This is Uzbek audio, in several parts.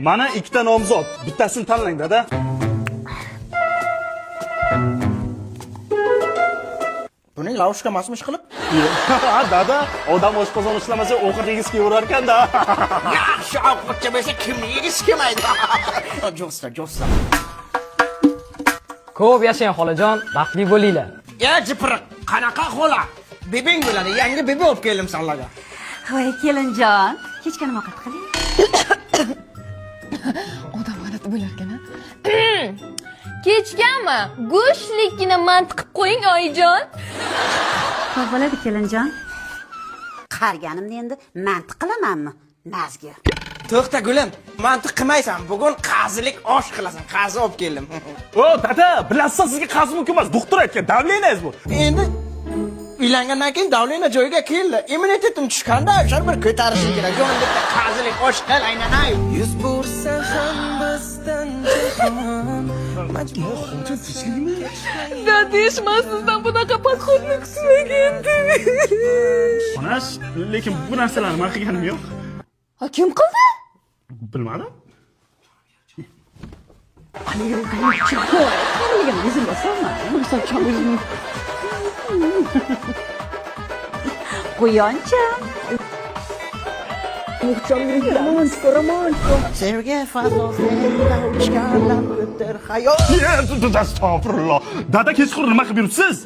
Mana ikkita nomzod. Bittasini tanlang, dada. Buning laushka emasmish qilib? Ha, dada, odam oshqozon ishlamasa ovqat yegisi kelaverar ekan-da. Yaxshi ovqatcha bo'lsa kimni yegisi kelmaydi? Jo'sta. Ko'p yashang xolajon, baxtli bo'linglar. Ya jipriq, qanaqa xola? Bebing bo'ladi, yangi bebe olib keldim senlarga. Voy kelinjon, kechga nima ovqat qiling? Odam g'alati bo'lar ekan-a. Kechgami? Go'shtlikgina mant qilib qo'ying, oyijon. Xo'p bo'ladi kelinjon. Qarganimda endi mantiq qilamanmi? Nazga. To'xta gulim, mantiq qilmaysan. Bugun qazilik osh qilasan. Qazi olib keldim. O, dada, bilasiz sizga qazi mumkin emas. Doktor aytgan, davlenangiz bu. Endi uylangandan keyin davlena joyiga keldi. Immunitetim tushganda o'sha bir ko'tarishim kerak. Jonim bitta qazilik osh qil, aylanay. Yuz bursa ham bizdan jahon. Majbur tinchlikmi? Dadishman sizdan bunaqa podxodlik kutmagandim. Onash, lekin bu narsalarni men qilganim yo'q. Ha, kim qildi? Bilmadim. Quyoncham. Sevgi fazosida uchganlar o'tir hayot. Astagfirullah. Dada kechqurun nima qilib yuribsiz?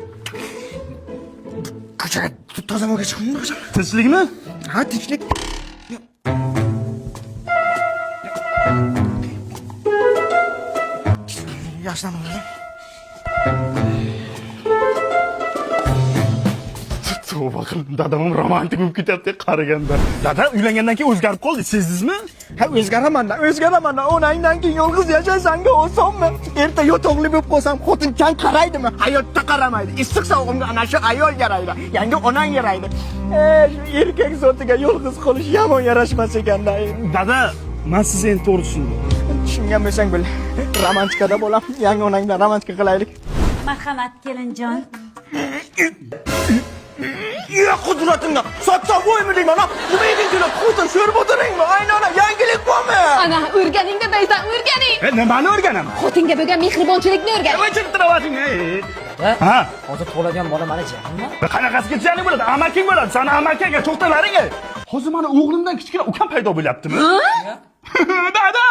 Ko'chaga tozamoga chiqdim. Tinchlikmi? Ha, tinchlik. Yaxshilanmoqda. Tavba qildim. Dadam romantik bo'lib ketyapti qaraganda. Dada uylangandan keyin o'zgarib qoldi, sezdingizmi? Ha, o'zgaraman. Onangdan keyin yolg'iz yashasanga osonmi? Erta yotoqli bo'lib qolsam, xotinchang qaraydimi? Hayotda qaramaydi. Issiq sog'imga ana shu ayol yaraydi. Yangi onang yaraydi. Shu erkak zotiga yolg'iz qolish yomon yarashmas ekanda. Dada, men sizni endi to'g'ri tushundim. Tushungan bo'lsang bo'l. Romantikada bo'lam. Yangi onangdan romantika qilaylik. Marhamat kelinjon. Ya qudratingni sotsa bo'ymiding mana? Nima eding kelib xotin so'rib o'tiringmi? Aynona yangilik bormi? Ana, o'rganingda deysan, o'rganing. Nimani o'rganaman? Xotinga bo'lgan mehribonchilikni o'rgan. Nima chirtirawating? Ha? Hozir tug'iladigan bola mana jahonmi? Qanaqasiga jani bo'ladi? Amaking bo'ladi. Sana amakaga to'xtalaring. Hozir mana o'g'limdan kichkina ukam paydo bo'lyaptimi? Dada!